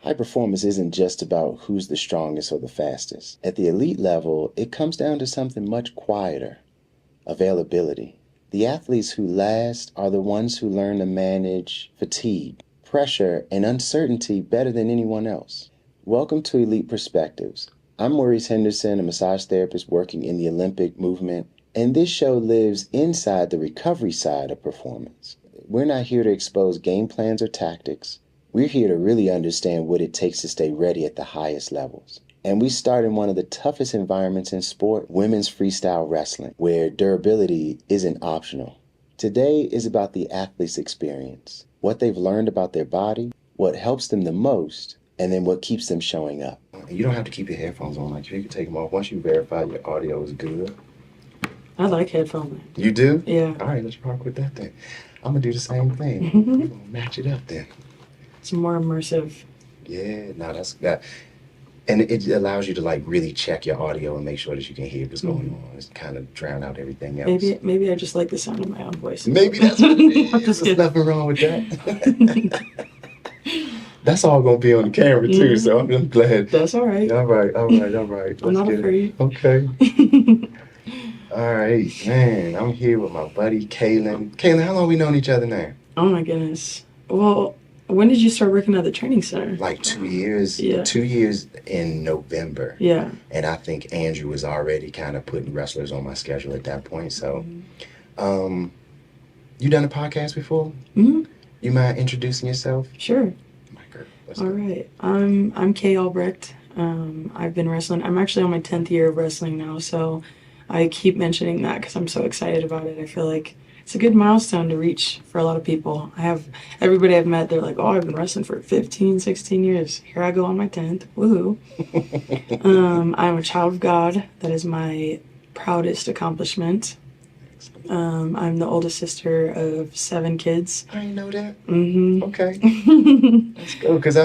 High performance isn't just about who's the strongest or the fastest. At the elite level, it comes down to something much quieter: availability. The athletes who last are the ones who learn to manage fatigue, pressure, and uncertainty better than anyone else. Welcome to Elite Perspectives. I'm Maurice Henderson, a massage therapist working in the Olympic movement, and this show lives inside the recovery side of performance. We're not here to expose game plans or tactics. We're here to really understand what it takes to stay ready at the highest levels. And we start in one of the toughest environments in sport, women's freestyle wrestling, where durability isn't optional. Today is about the athlete's experience, what they've learned about their body, what helps them the most, and then what keeps them showing up. You don't have to keep your headphones on. Like, you can take them off once you verify your audio is good. I like headphones. You do? Yeah. All right, let's rock with that then. I'm going to do the same thing. We're going to match it up then. It's more immersive. Yeah, no, that's that. And it allows you to like really check your audio and make sure that you can hear what's going on. It's kind of drown out everything else. Maybe I just like the sound of my own voice. Maybe that's what it is. There's nothing wrong with that. That's all going to be on the camera too, so I'm glad. That's all right. All right. I'm not afraid. Okay. All right, man. I'm here with my buddy, Kaylin. Kaylin, how long we known each other now? Oh my goodness. Well, when did you start working at the training center? Like 2 years. Yeah. 2 years in November. Yeah. And I think Andrew was already kind of putting wrestlers on my schedule at that point. So, you done a podcast before? Mm-hmm. You mind introducing yourself? Sure. My girl. All right. I'm Kay Albrecht. I've been wrestling. I'm actually on my 10th year of wrestling now, so I keep mentioning that because I'm so excited about it. I feel like it's a good milestone to reach for a lot of people. Everybody I've met, they're like, oh, I've been wrestling for 15, 16 years. Here I go on my 10th. Woohoo. I'm a child of God. That is my proudest accomplishment. I'm the oldest sister of 7 kids. I didn't know that. Mm-hmm. Okay. Let's go, because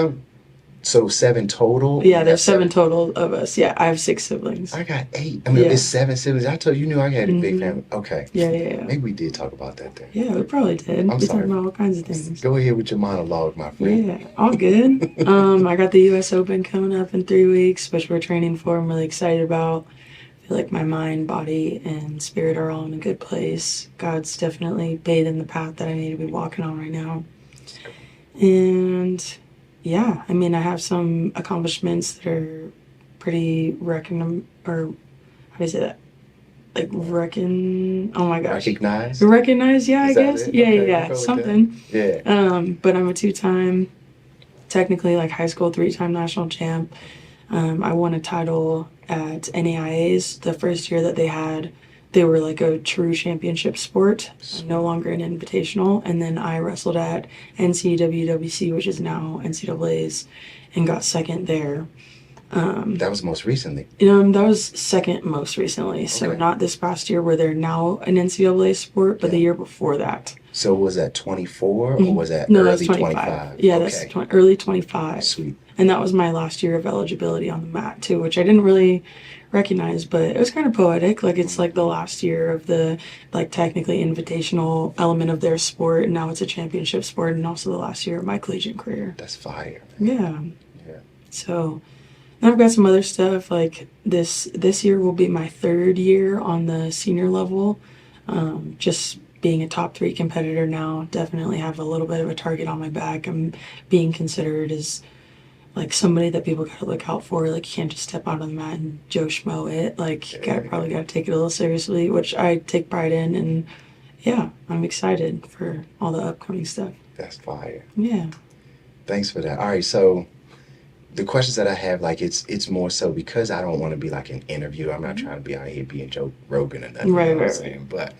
So 7 total? Yeah, there's 7 total of us. Yeah, I have 6 siblings. I got 8. I mean, it's 7 siblings. I told you, knew I had a big family. Okay. Yeah. Maybe we did talk about that then. Yeah, we probably did. I'm we sorry. talked about all kinds of things. Go ahead with your monologue, my friend. Yeah, all good. I got the U.S. Open coming up in 3 weeks, which we're training for. I'm really excited about. I feel like my mind, body, and spirit are all in a good place. God's definitely paving the path that I need to be walking on right now. And yeah, I mean, I have some accomplishments that are pretty how do you say that? Like oh my gosh. Recognized, yeah, I guess. It? Yeah, Okay, yeah, something. Yeah. But I'm a 2-time, technically like high school 3-time national champ. I won a title at NAIA's the first year that they were like a true championship sport, no longer an invitational. And then I wrestled at NCWWC, which is now NCAA's, and got second there. That was most recently. That was second most recently. So Okay. not this past year where they're now an NCAA sport, but the year before that. So was that 24 or was that No, early that's 25. 25? Yeah, Okay. that's early 25. Sweet. And that was my last year of eligibility on the mat too, which I didn't really recognize, but it was kind of poetic. Like, it's like the last year of the like technically invitational element of their sport, and now it's a championship sport, and also the last year of my collegiate career. That's fire. Yeah. Yeah. So I've got some other stuff. Like this year will be my 3rd year on the senior level. Just being a top 3 competitor now, definitely have a little bit of a target on my back. I'm being considered as like somebody that people gotta look out for. Like, you can't just step out on the mat and Joe Schmo it. Like, probably gotta take it a little seriously, which I take pride in. And yeah, I'm excited for all the upcoming stuff. That's fire. Yeah. Thanks for that. All right, so the questions that I have, like, it's more so because I don't want to be like an interview. I'm not trying to be out here being Joe Rogan or nothing. Right, you know what I'm right. saying? But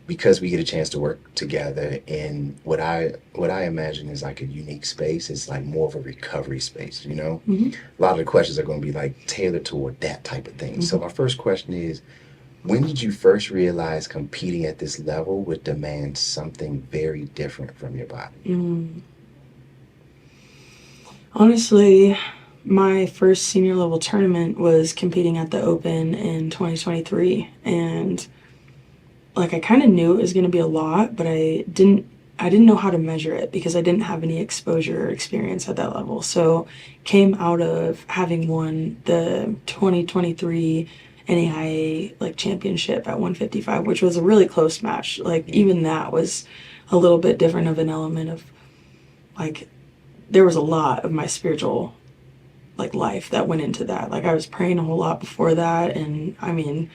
because we get a chance to work together in what I imagine is like a unique space, it's like more of a recovery space, you know? Mm-hmm. A lot of the questions are going to be like tailored toward that type of thing. Mm-hmm. So my first question is, when did you first realize competing at this level would demand something very different from your body? Honestly, my first senior level tournament was competing at the Open in 2023, and like I kind of knew it was going to be a lot, but I didn't I didn't know how to measure it because I didn't have any exposure or experience at that level. So came out of having won the 2023 NAIA like championship at 155, which was a really close match. Like even that was a little bit different of an element of like there was a lot of my spiritual like life that went into that. Like I was praying a whole lot before that, and I mean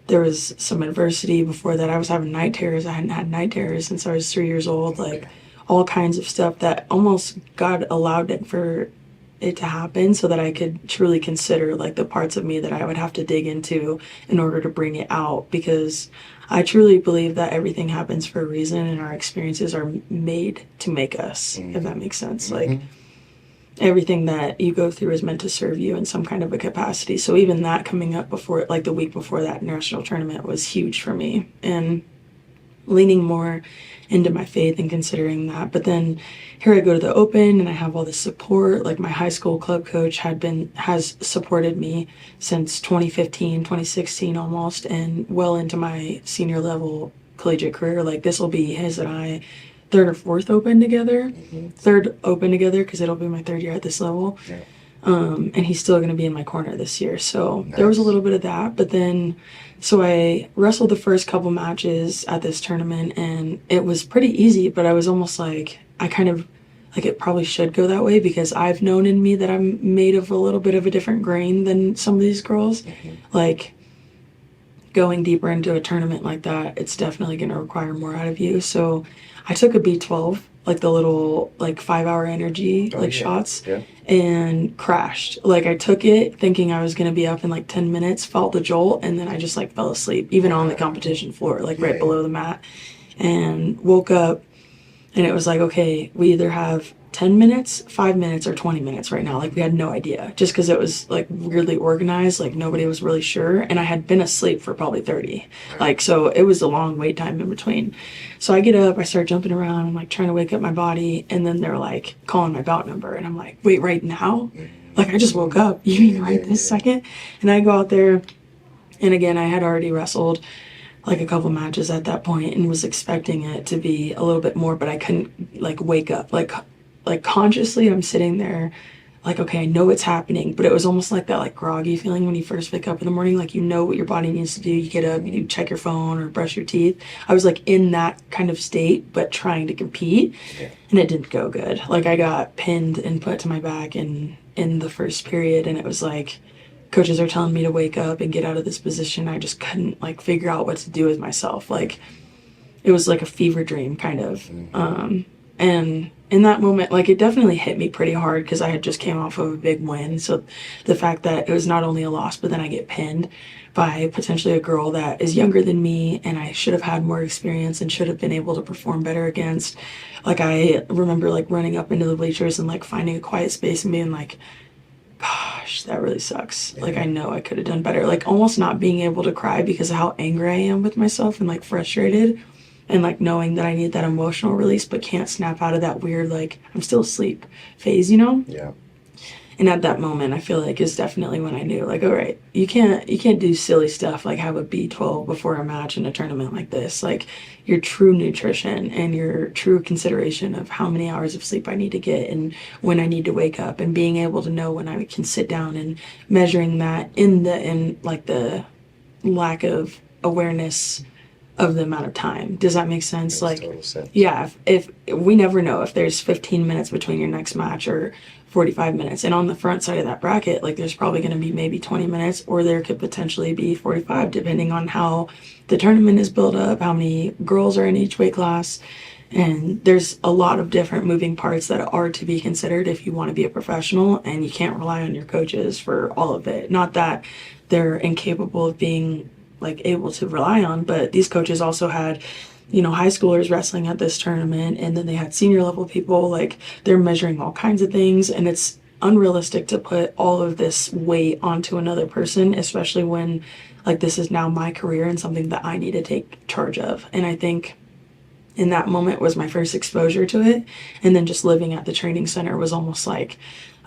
there was some adversity before that. I was having night terrors. I hadn't had night terrors since I was 3 years old. Like all kinds of stuff that almost God allowed it for it to happen so that I could truly consider like the parts of me that I would have to dig into in order to bring it out, because I truly believe that everything happens for a reason and our experiences are made to make us, if that makes sense. Like everything that you go through is meant to serve you in some kind of a capacity. So even that coming up before, like the week before that national tournament was huge for me, and leaning more into my faith and considering that. But then here I go to the Open and I have all this support. Like my high school club coach has supported me since 2015, 2016 almost, and well into my senior level collegiate career. Like this will be his and I third or fourth Open together, third Open together, because it'll be my third year at this level. Yeah. And he's still going to be in my corner this year. So there was a little bit of that. But then, so I wrestled the first couple matches at this tournament and it was pretty easy, but I was almost like, I kind of, like it probably should go that way because I've known in me that I'm made of a little bit of a different grain than some of these girls. Like going deeper into a tournament like that, it's definitely going to require more out of you. So I took a B12, like the little like 5-hour energy shots, and crashed. Like I took it thinking I was going to be up in like 10 minutes, felt the jolt, and then I just like fell asleep, even on the competition floor, like right below the mat, and woke up and it was like, okay, we either have 10 minutes, 5 minutes, or 20 minutes right now. Like we had no idea, just because it was like weirdly organized, like nobody was really sure, and I had been asleep for probably 30, like, so it was a long wait time in between. So I get up, I start jumping around, I'm like trying to wake up my body, and then they're like calling my bout number, and I'm like, wait, right now? Like I just woke up, you mean right this second? And I go out there, and again, I had already wrestled like a couple matches at that point and was expecting it to be a little bit more, but I couldn't like wake up. Like consciously I'm sitting there like, okay, I know it's happening, but it was almost like that like groggy feeling when you first wake up in the morning, like you know what your body needs to do. You get up, you check your phone or brush your teeth. I was like in that kind of state, but trying to compete, and it didn't go good. Like I got pinned and put to my back in the first period, and it was like coaches are telling me to wake up and get out of this position. I just couldn't like figure out what to do with myself. Like it was like a fever dream kind of. And in that moment, like it definitely hit me pretty hard because I had just came off of a big win. So the fact that it was not only a loss, but then I get pinned by potentially a girl that is younger than me and I should have had more experience and should have been able to perform better against. Like I remember like running up into the bleachers and like finding a quiet space and being like, gosh, that really sucks. Like I know I could have done better. Like almost not being able to cry because of how angry I am with myself and like frustrated. And like knowing that I need that emotional release but can't snap out of that weird like I'm still asleep phase, you know? Yeah. And at that moment I feel like is definitely when I knew like, all right, you can't do silly stuff like have a B12 before a match in a tournament like this. Like your true nutrition and your true consideration of how many hours of sleep I need to get and when I need to wake up and being able to know when I can sit down and measuring that in like the lack of awareness of the amount of time. Does that make sense? Like, total sense. Yeah, if we never know if there's 15 minutes between your next match or 45 minutes. And on the front side of that bracket, like there's probably going to be maybe 20 minutes or there could potentially be 45 depending on how the tournament is built up, how many girls are in each weight class. And there's a lot of different moving parts that are to be considered if you want to be a professional, and you can't rely on your coaches for all of it. Not that they're incapable of being like able to rely on, but these coaches also had, you know, high schoolers wrestling at this tournament, and then they had senior level people. Like they're measuring all kinds of things, and it's unrealistic to put all of this weight onto another person, especially when like this is now my career and something that I need to take charge of. And I think in that moment was my first exposure to it. And then just living at the training center was almost like,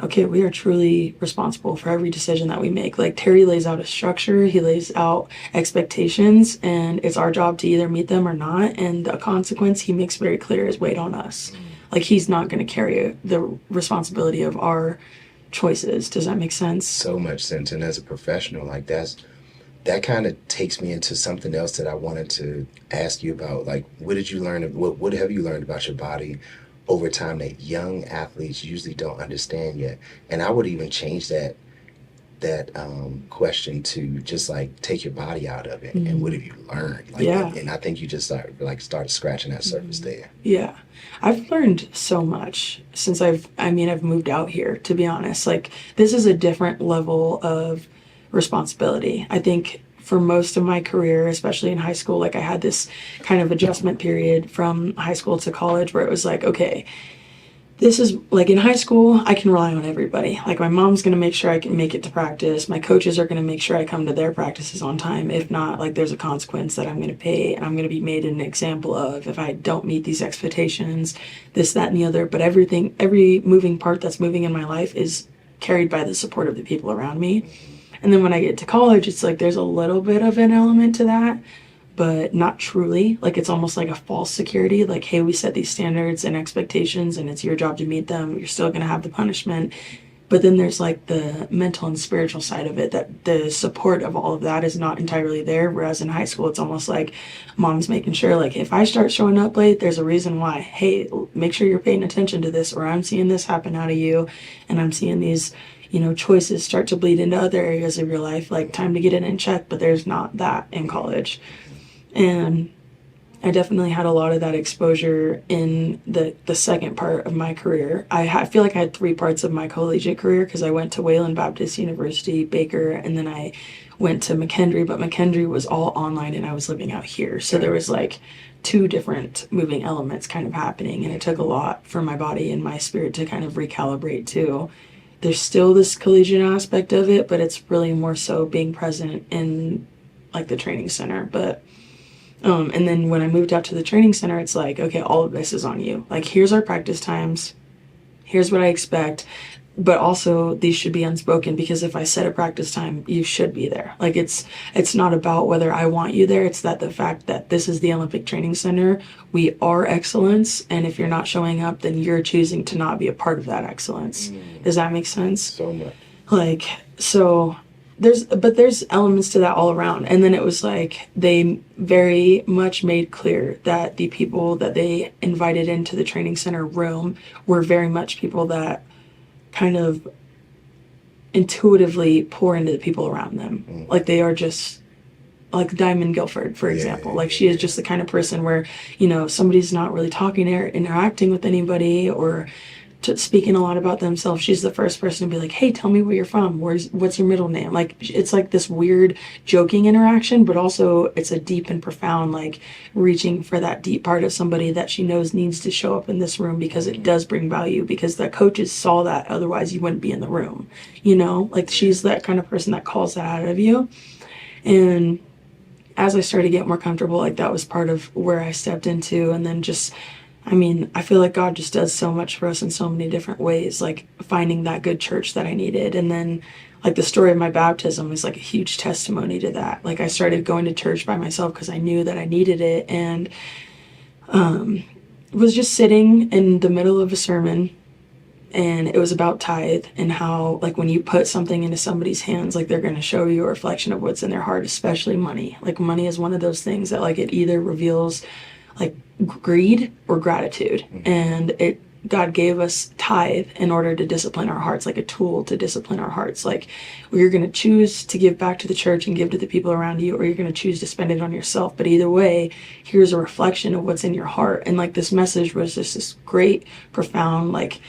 okay, we are truly responsible for every decision that we make. Like Terry lays out a structure, he lays out expectations, and it's our job to either meet them or not. And the consequence he makes very clear is weight on us. Like he's not going to carry the responsibility of our choices. Does that make sense? So much sense. And as a professional, like that kind of takes me into something else that I wanted to ask you about. Like, what did you learn? What have you learned about your body over time that young athletes usually don't understand yet? And I would even change that question to just like take your body out of it, and what have you learned? Like, Yeah. and I think you just start scratching that surface there. Yeah. I've learned so much since I've moved out here, to be honest. Like, this is a different level of responsibility. I think for most of my career, especially in high school, like I had this kind of adjustment period from high school to college where it was like, okay, this is like in high school, I can rely on everybody. Like my mom's going to make sure I can make it to practice. My coaches are going to make sure I come to their practices on time. If not, like there's a consequence that I'm going to pay and I'm going to be made an example of if I don't meet these expectations, this, that, and the other. But every moving part that's moving in my life is carried by the support of the people around me. And then when I get to college, it's like there's a little bit of an element to that, but not truly. Like it's almost like a false security. Like, hey, we set these standards and expectations and it's your job to meet them. You're still going to have the punishment. But then there's like the mental and spiritual side of it, that the support of all of that is not entirely there. Whereas in high school, it's almost like mom's making sure, like, if I start showing up late, there's a reason why. Hey, make sure you're paying attention to this, or I'm seeing this happen out of you, and I'm seeing these, choices start to bleed into other areas of your life, like time to get it in check. But there's not that in college. And I definitely had a lot of that exposure in the second part of my career. I feel like I had three parts of my collegiate career because I went to Wayland Baptist University, Baker, and then I went to McKendree, but McKendree was all online and I was living out here. So there was like two different moving elements kind of happening, and it took a lot for my body and my spirit to kind of recalibrate too. There's still this collegiate aspect of it, but it's really more so being present in like the training center. But and then when I moved out to the training center, it's like, okay, all of this is on you. Like, here's our practice times. Here's what I expect. But also these should be unspoken, because if I set a practice time, you should be there. Like it's not about whether I want you there. It's that the fact that this is the Olympic Training Center. We are excellence. And if you're not showing up, then you're choosing to not be a part of that excellence. Does that make sense? So much. Like, so there's elements to that all around. And then it was like they very much made clear that the people that they invited into the training center room were very much people that kind of intuitively pour into the people around them. Like they are just like Diamond Guilford, for example. Like she is just the kind of person where, somebody's not really talking or interacting with anybody or speaking a lot about themselves. She's the first person to be like, hey, tell me where you're from. What's your middle name? Like, it's like this weird joking interaction, but also it's a deep and profound, like reaching for that deep part of somebody that she knows needs to show up in this room because it does bring value, because the coaches saw that. Otherwise you wouldn't be in the room, like she's that kind of person that calls that out of you. And as I started to get more comfortable, like that was part of where I stepped into. And then I feel like God just does so much for us in so many different ways, like finding that good church that I needed. And then like the story of my baptism is like a huge testimony to that. Like I started going to church by myself because I knew that I needed it, and was just sitting in the middle of a sermon, and it was about tithe and how like when you put something into somebody's hands, like they're going to show you a reflection of what's in their heart, especially money. Like money is one of those things that like it either reveals like greed or gratitude. And God gave us tithe in order to discipline our hearts, like a tool to discipline our hearts. Like you're going to choose to give back to the church and give to the people around you, or you're going to choose to spend it on yourself. But either way, here's a reflection of what's in your heart. And like this message was just this great, profound, like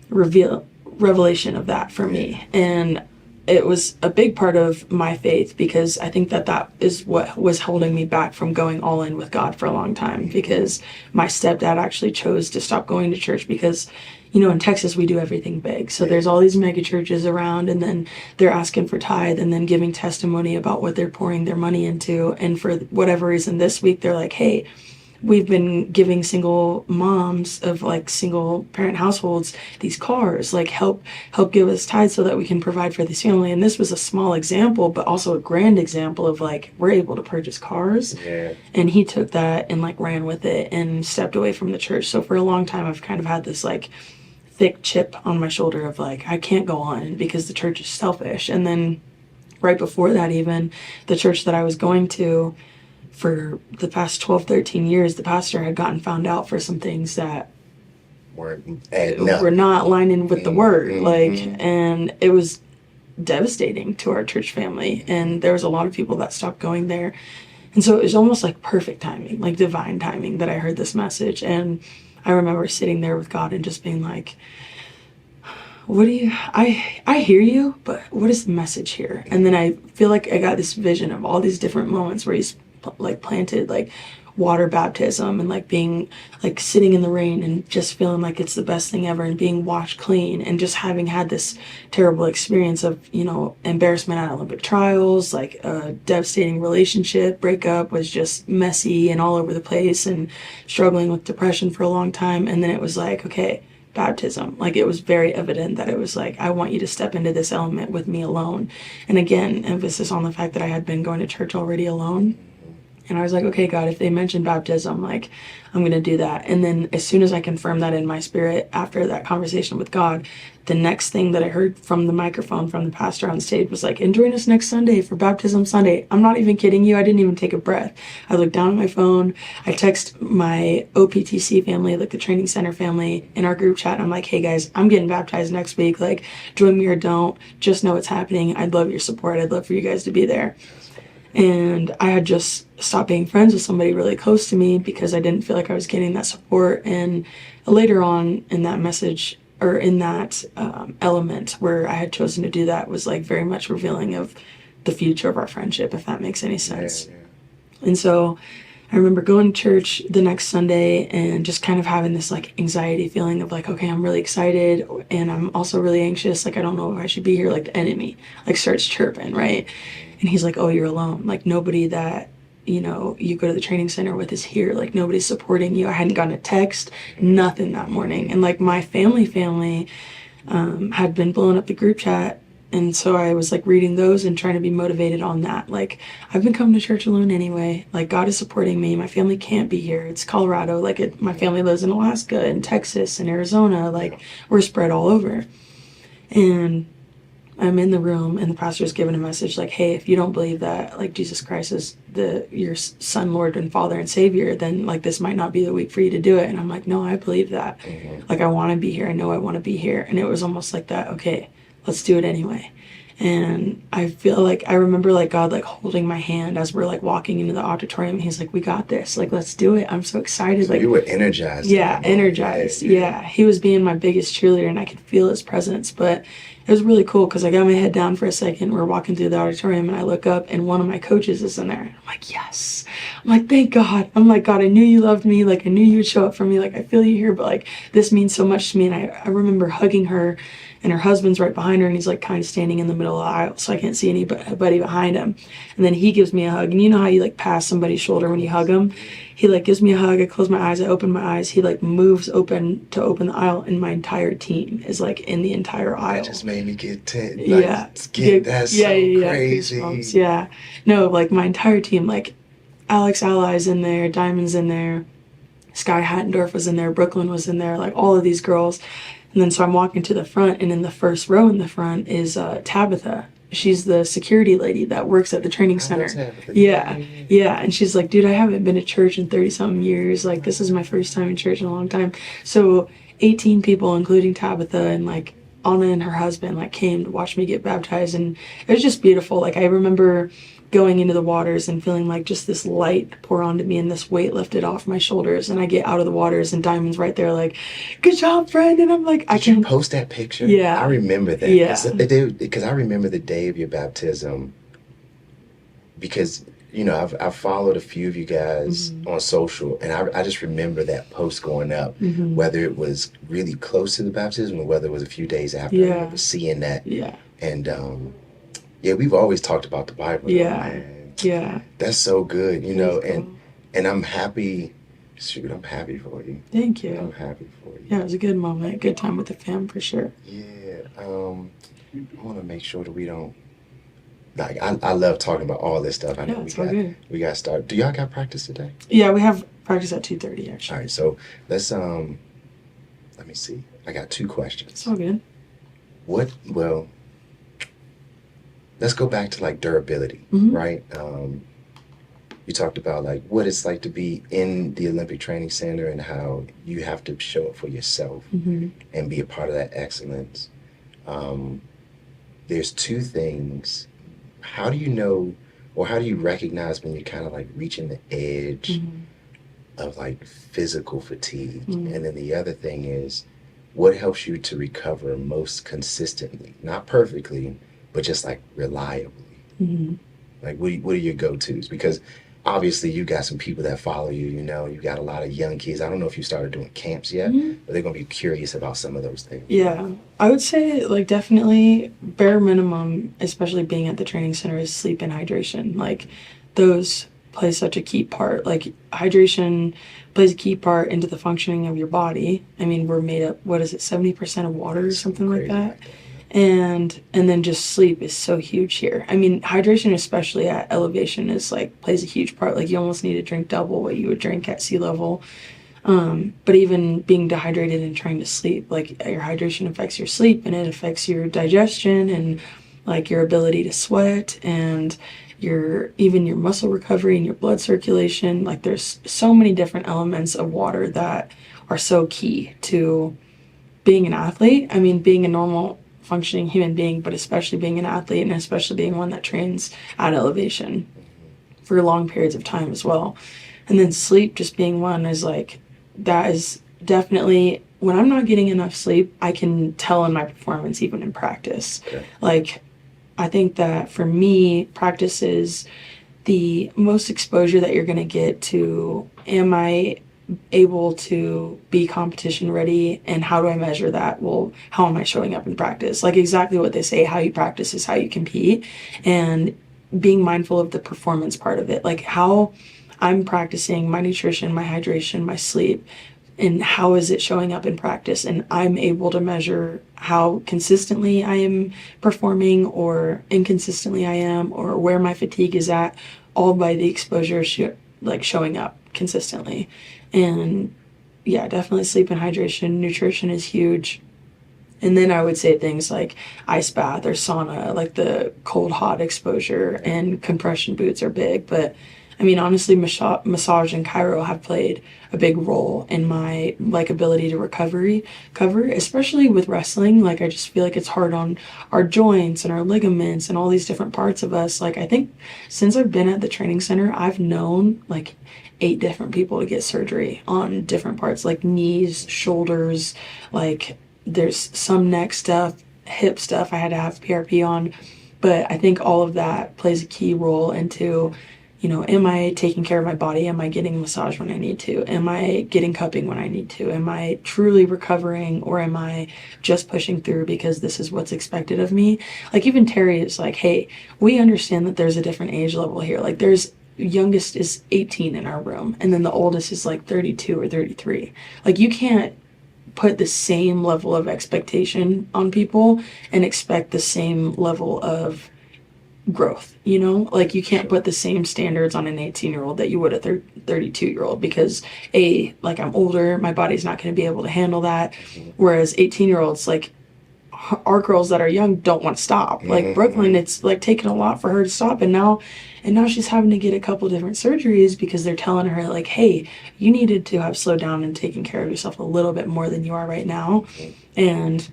revelation of that for me. And it was a big part of my faith, because I think that is what was holding me back from going all in with God for a long time, because my stepdad actually chose to stop going to church because, in Texas, we do everything big. So there's all these mega churches around, and then they're asking for tithe and then giving testimony about what they're pouring their money into. And for whatever reason this week, they're like, hey, we've been giving single moms of like single parent households these cars, like help give us tithes so that we can provide for this family. And this was a small example, but also a grand example of like we're able to purchase cars. Yeah. And he took that and like ran with it and stepped away from the church. So for a long time I've kind of had this like thick chip on my shoulder of like I can't go on because the church is selfish. And then right before that, even the church that I was going to for the past 12, 13 years, the pastor had gotten found out for some things that were not lining with the word. Like, and it was devastating to our church family. And there was a lot of people that stopped going there. And so it was almost like perfect timing, like divine timing that I heard this message. And I remember sitting there with God and just being like, what do you, I hear you, but what is the message here? And then I feel like I got this vision of all these different moments where he's like planted like water baptism and like being like sitting in the rain and just feeling like it's the best thing ever and being washed clean and just having had this terrible experience of, you know, embarrassment at Olympic trials, like a devastating relationship breakup, was just messy and all over the place and struggling with depression for a long time. And then it was like, okay, baptism. Like it was very evident that it was like, I want you to step into this element with me alone. And again, emphasis on the fact that I had been going to church already alone. And I was like, okay, God, if they mention baptism, like, I'm going to do that. And then as soon as I confirmed that in my spirit after that conversation with God, the next thing that I heard from the microphone from the pastor on stage was like, and join us next Sunday for Baptism Sunday. I'm not even kidding you. I didn't even take a breath. I looked down at my phone. I text my OPTC family, like the training center family, in our group chat. And I'm like, hey guys, I'm getting baptized next week. Like, join me or don't. Just know it's happening. I'd love your support. I'd love for you guys to be there. And I had just stopped being friends with somebody really close to me because I didn't feel like I was getting that support. And later on in that message, or in that element where I had chosen to do that, was like very much revealing of the future of our friendship, if that makes any sense. Yeah. And so I remember going to church the next Sunday and just kind of having this like anxiety feeling of like, okay, I'm really excited and I'm also really anxious. Like, I don't know if I should be here. Like the enemy like starts chirping, right? And he's like, oh, you're alone. Like nobody that, you know, you go to the training center with is here. Like nobody's supporting you. I hadn't gotten a text, nothing that morning. And like my family had been blowing up the group chat. And so I was like reading those and trying to be motivated on that. Like, I've been coming to church alone anyway. Like, God is supporting me. My family can't be here. It's Colorado. Like, my family lives in Alaska and Texas and Arizona. Like, we're spread all over. And I'm in the room and the pastor's giving a message like, hey, if you don't believe that like Jesus Christ is your son, Lord and Father and Savior, then like this might not be the week for you to do it. And I'm like, no, I believe that. Like, I want to be here. I know I want to be here. And it was almost like that. Okay, let's do it anyway. And I feel like I remember like God like holding my hand as we're like walking into the auditorium. He's like, we got this. Like, let's do it. I'm so excited. So like, you were energized. Yeah, energized. Yeah. He was being my biggest cheerleader and I could feel his presence. But it was really cool because I got my head down for a second. We're walking through the auditorium and I look up and one of my coaches is in there. I'm like, yes. I'm like, thank God. I'm like, God, I knew you loved me. Like, I knew you would show up for me. Like, I feel you here, but like, this means so much to me. And I remember hugging her and her husband's right behind her and he's like kind of standing in the middle of the aisle so I can't see anybody behind him. And then he gives me a hug. And you know how you like pass somebody's shoulder when you hug them? He like gives me a hug. I close my eyes. I open my eyes. He like moves open to open the aisle and my entire team is like in the entire aisle. That just made me get tense. Like, yeah. That's so crazy. Yeah. No, like my entire team, like Alex Ally's in there, Diamond's in there, Sky Hattendorf was in there, Brooklyn was in there, like all of these girls. And then so I'm walking to the front and in the first row in the front is Tabitha. She's the security lady that works at the training center. Yeah. And she's like, dude, I haven't been to church in 30-something years. Like, this is my first time in church in a long time. So 18 people, including Tabitha and like Anna and her husband, like came to watch me get baptized. And it was just beautiful. Like, I remember going into the waters and feeling like just this light pour onto me and this weight lifted off my shoulders. And I get out of the waters and Diamond's right there like, good job, friend. And I'm like, Did you post that picture? Yeah. I remember that. Yeah. Because I remember the day of your baptism because, you know, I've followed a few of you guys on social and I just remember that post going up, whether it was really close to the baptism or whether it was a few days after. I remember seeing that. Yeah. And, yeah, we've always talked about the Bible. Yeah. Man. Yeah. That's so good, you know, cool. and I'm happy Shoot, I'm happy for you. Thank I'm you. happy for you. Yeah, it was a good moment, good time with the fam for sure. Yeah. I want to make sure that we don't like. I love talking about all this stuff. I know Yeah, it's all good. we got to start. Do y'all got practice today? Yeah, we have practice at 2:30 All actually. right. So let's let me see. I got two It's questions. all good. What? Well, let's go back to like durability, Hmm. right? You talked about like what it's like to be in the Olympic Training Center and how you have to show up for yourself Hmm. and be a part of that excellence. Um, there's two things. How do you know, or how do you recognize when you're kind of like reaching the edge Hmm. of like physical fatigue? Hmm. And then the other thing is, what helps you to recover most consistently? Not perfectly, but just like reliably. Hmm. Like, what are your go-tos? Because obviously you got some people that follow you, you got a lot of young kids. I don't know if you started doing camps yet, Hmm. but they're going to be curious about some of those things. Yeah, I would say like definitely bare minimum, especially being at the training center, is sleep and hydration. Like those play such a key part. Like hydration plays a key part into the functioning of your body. I mean, we're made up, what is it, 70% of water or Something something like crazy that. like that. And then just sleep is so huge here. I mean, hydration, especially at elevation, is like plays a huge part. Like you almost need to drink double what you would drink at sea level. But even being dehydrated and trying to sleep, like your hydration affects your sleep and it affects your digestion and like your ability to sweat and your even your muscle recovery and your blood circulation. Like there's so many different elements of water that are so key to being an athlete. I mean, being a normal functioning human being, but especially being an athlete and especially being one that trains at elevation for long periods of time as well. And then sleep just being one is like, that is definitely when I'm not getting enough sleep, I can tell in my performance, even in practice. Okay. Like, I think that for me, practice is the most exposure that you're going to get to, am I able to be competition ready and how do I measure that? Well, how am I showing up in practice? Like exactly what they say, how you practice is how you compete, and being mindful of the performance part of it, like how I'm practicing my nutrition, my hydration, my sleep, and how is it showing up in practice, and I'm able to measure how consistently I am performing or inconsistently I am or where my fatigue is at, all by the exposure like showing up consistently. And yeah, definitely sleep and hydration. Nutrition is huge. And then I would say things like ice bath or sauna, like the cold hot exposure, and compression boots are big. But I mean, honestly, massage and chiro have played a big role in my like ability to cover, especially with wrestling. Like I just feel like it's hard on our joints and our ligaments and all these different parts of us. Like I think since I've been at the training center, I've known like 8 different people to get surgery on different parts, like knees, shoulders, like there's some neck stuff, hip stuff I had to have PRP on. But I think all of that plays a key role into, am I taking care of my body? Am I getting massage when I need to? Am I getting cupping when I need to? Am I truly recovering, or am I just pushing through because this is what's expected of me? Like even Terry is like, hey, we understand that there's a different age level here. Like there's youngest is 18 in our room and then the oldest is like 32 or 33. Like you can't put the same level of expectation on people and expect the same level of growth, like you can't put the same standards on an 18-year-old that you would a 32-year-old, because like I'm older, my body's not going to be able to handle that. Whereas 18-year-olds, like our girls that are young, don't want to stop. Like Brooklyn, it's like taking a lot for her to stop, and now she's having to get a couple different surgeries because they're telling her like, hey, you needed to have slowed down and taken care of yourself a little bit more than you are right now. And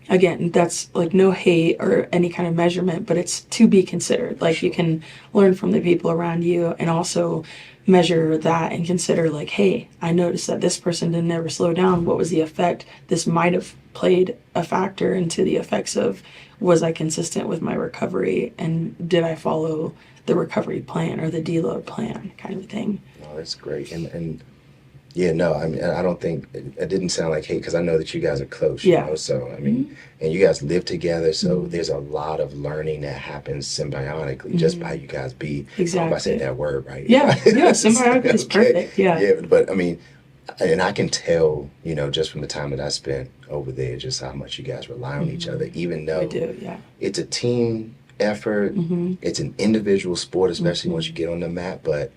again, that's like no hate or any kind of measurement, but it's to be considered. Like you can learn from the people around you and also measure that and consider like, hey, I noticed that this person didn't ever slow down. What was the effect? This might have played a factor into the effects of, was I consistent with my recovery and did I follow the recovery plan or the deload plan kind of thing. Oh, that's great. And Yeah, no, I mean, I don't think it didn't sound like hate because I know that you guys are close, Yeah. So, I Hmm. mean, and you guys live together, so Hmm. there's a lot of learning that happens symbiotically just by Hmm. you guys I hope I said Exactly. that word right. Yeah. Yeah. Symbiotic is Okay. perfect. Yeah. Yeah, but I mean, and I can tell, just from the time that I spent over there, just how much you guys rely on each other, Hmm. even We though do. Yeah. it's a team effort, Hmm. it's an individual sport, especially once you Hmm. get on the mat, but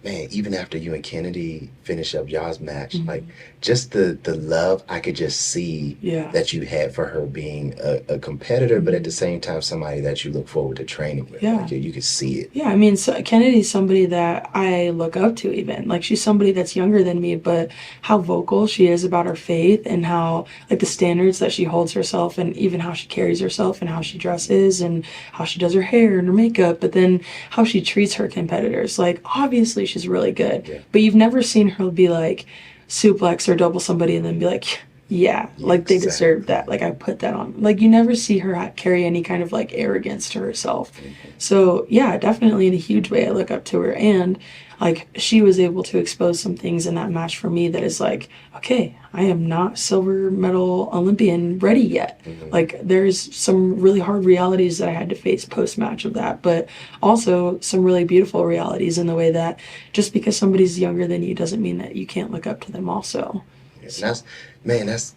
man, even after you and Kennedy finish up y'all's match, like Hmm. just the love I could just see Yeah. that you had for her being a competitor, but at the Hmm. same time somebody that you look forward to training with. Yeah. Like you could see it. Yeah, I mean, so Kennedy's somebody that I look up to even. Like she's somebody that's younger than me, but how vocal she is about her faith and how like the standards that she holds herself and even how she carries herself and how she dresses and how she does her hair and her makeup, but then how she treats her competitors. Like obviously she's really good, Yeah, but you've never seen her be like suplex or double somebody and then be like, yeah, yeah, like they exactly. deserve that. Like I put that on. Like you never see her carry any kind of like arrogance to herself. Hmm. So yeah, definitely in a huge way I look up to her, and like she was able to expose some things in that match for me that is like, okay, I am not silver medal Olympian ready yet. Hmm. Like there's some really hard realities that I had to face post match of that, but also some really beautiful realities in the way that just because somebody's younger than you doesn't mean that you can't look up to them also. Yeah, and So that's man, that's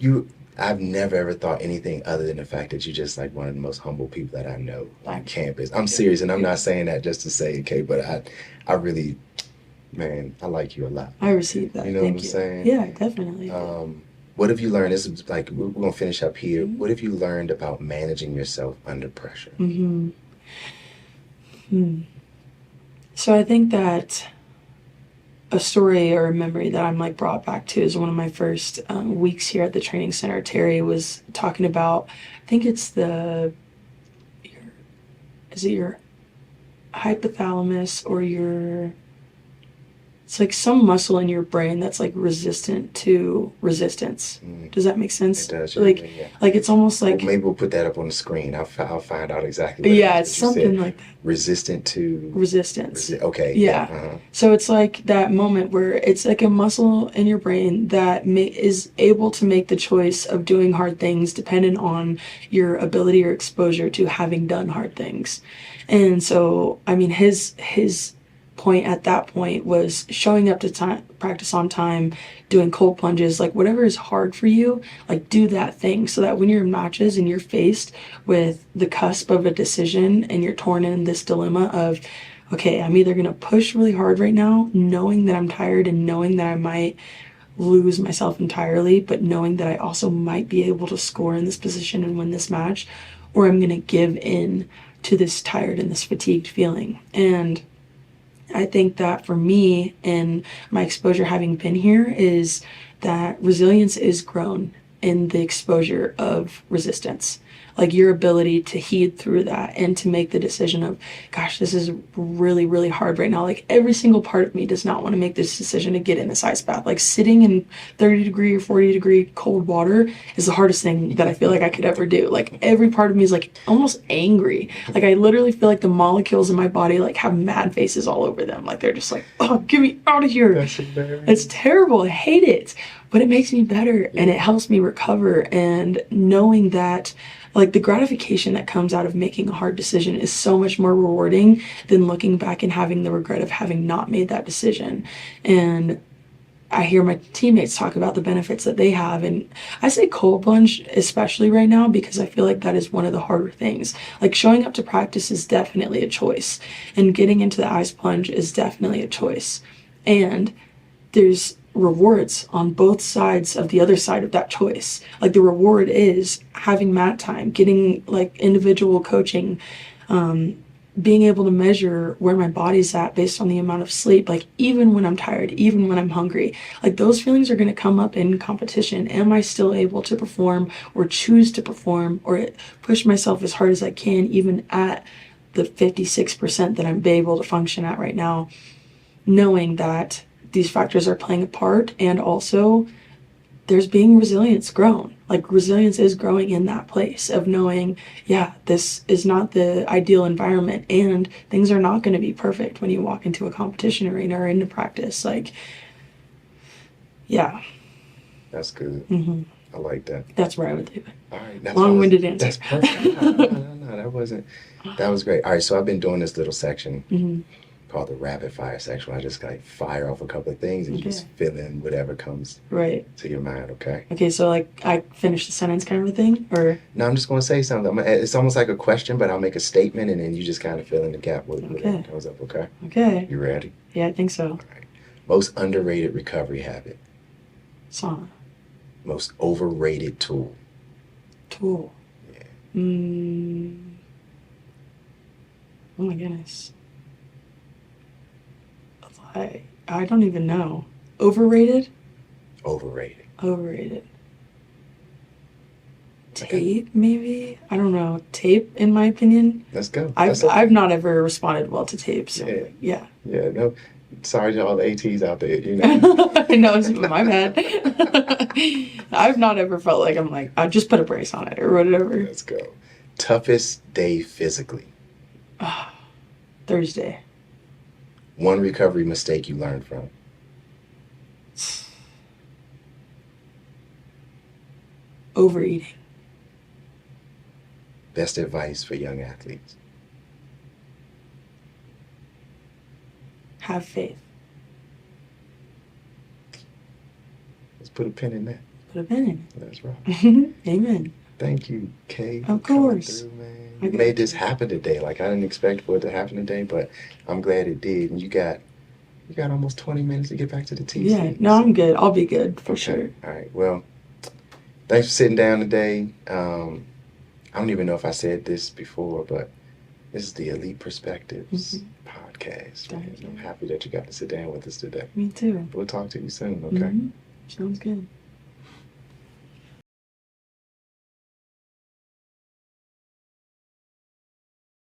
you. I've never ever thought anything other than the fact that you're just like one of the most humble people that I know on thank campus. I'm you. serious, and I'm Yeah. not saying that just to say okay, but I really, man, I like you a lot. I received You that. know what I'm Thank you. saying? Yeah, definitely did. What have you learned? This is like we're gonna finish up here. Mm-hmm. What have you learned about managing yourself under pressure? Mm-hmm. Hmm. So I think that a story or a memory that I'm like brought back to is one of my first weeks here at the training center. Terry was talking about, I think it's your, is it your hypothalamus or your it's like some muscle in your brain that's like resistant to resistance. Mm, Does that make it sense? does, yeah, yeah, Like, yeah. like it's almost Well, like, maybe we'll put that up on the screen. I'll find out exactly what it yeah, is. it's But you said something like that. resistant to Resistance. Okay, yeah, Yeah. uh-huh. So it's like that moment where it's like a muscle in your brain that is able to make the choice of doing hard things dependent on your ability or exposure to having done hard things. And so, I mean, his point at that point was showing up to time, practice on time, doing cold plunges, like whatever is hard for you, like do that thing so that when you're in matches and you're faced with the cusp of a decision and you're torn in this dilemma of, okay, I'm either going to push really hard right now, knowing that I'm tired and knowing that I might lose myself entirely, but knowing that I also might be able to score in this position and win this match, or I'm going to give in to this tired and this fatigued feeling. And I think that for me and my exposure having been here is that resilience is grown in the exposure of resistance. Like your ability to heed through that and to make the decision of, gosh, this is really, really hard right now. Like every single part of me does not want to make this decision to get in this ice bath. Like sitting in 30-degree or 40-degree cold water is the hardest thing that I feel like I could ever do. Like every part of me is like almost angry. Like I literally feel like the molecules in my body like have mad faces all over them. Like they're just like, oh, get me out of here. That's hilarious. It's terrible. I hate it. But it makes me better and it Yeah. helps me recover. And knowing that like the gratification that comes out of making a hard decision is so much more rewarding than looking back and having the regret of having not made that decision. And I hear my teammates talk about the benefits that they have. And I say cold plunge, especially right now, because I feel like that is one of the harder things. Like showing up to practice is definitely a choice, and getting into the ice plunge is definitely a choice. And there's rewards on both sides of the other side of that choice. Like the reward is having mat time, getting like individual coaching, being able to measure where my body's at based on the amount of sleep, like even when I'm tired, even when I'm hungry, like those feelings are going to come up in competition. Am I still able to perform or choose to perform or push myself as hard as I can, even at the 56% that I'm able to function at right now, knowing that these factors are playing a part, and also there's being resilience grown. Like resilience is growing in that place of knowing, yeah, this is not the ideal environment and things are not going to be perfect when you walk into a competition arena or into practice. Like Yeah. That's good. Hmm. I like that. That's where I would leave it. All right, that's Long-winded answer. That's perfect. No, that was great. All right, so I've been doing this little section Hmm. called the rapid fire section. Where I just like fire off a couple of things and you Okay. just fill in whatever comes Right. to your mind. Okay. Okay, so like I finish the sentence kind of a thing, or Now I'm just going to say something. It's almost like a question, but I'll make a statement and then you just kind of fill in the gap with whatever okay. comes up. Okay. Okay. You ready? Yeah, I think so. All right. Most underrated recovery habit. Sauna. Most overrated tool. Tool. Yeah. Oh my goodness. I don't even know. Overrated? Overrated. Overrated. Tape, maybe? I don't know. Tape, in my opinion. Let's go. I've not ever responded well to tape, so Yeah. yeah. Yeah, no. Sorry to all the ATs out there, you know. I know, it's my bad. I've not ever felt like I'm like, I'll just put a brace on it or whatever. Let's go. Toughest day physically. Thursday. One recovery mistake you learned from. Overeating. Best advice for young athletes. Have faith. Let's put a pin in that. Put a pin in That's right. it. Amen. Thank you, Kay. Of course. Through, man. I You got made this you. happen today. Like I didn't expect for it to happen today, but I'm glad it did. And you got almost 20 minutes to get back to the TC. Yeah, no, I'm good. I'll be good for sure. All right. Well, thanks for sitting down today. I don't even know if I said this before, but this is the Elite Perspectives podcast. Man. I'm happy that you got to sit down with us today. Me too. We'll talk to you soon, okay? Sounds good.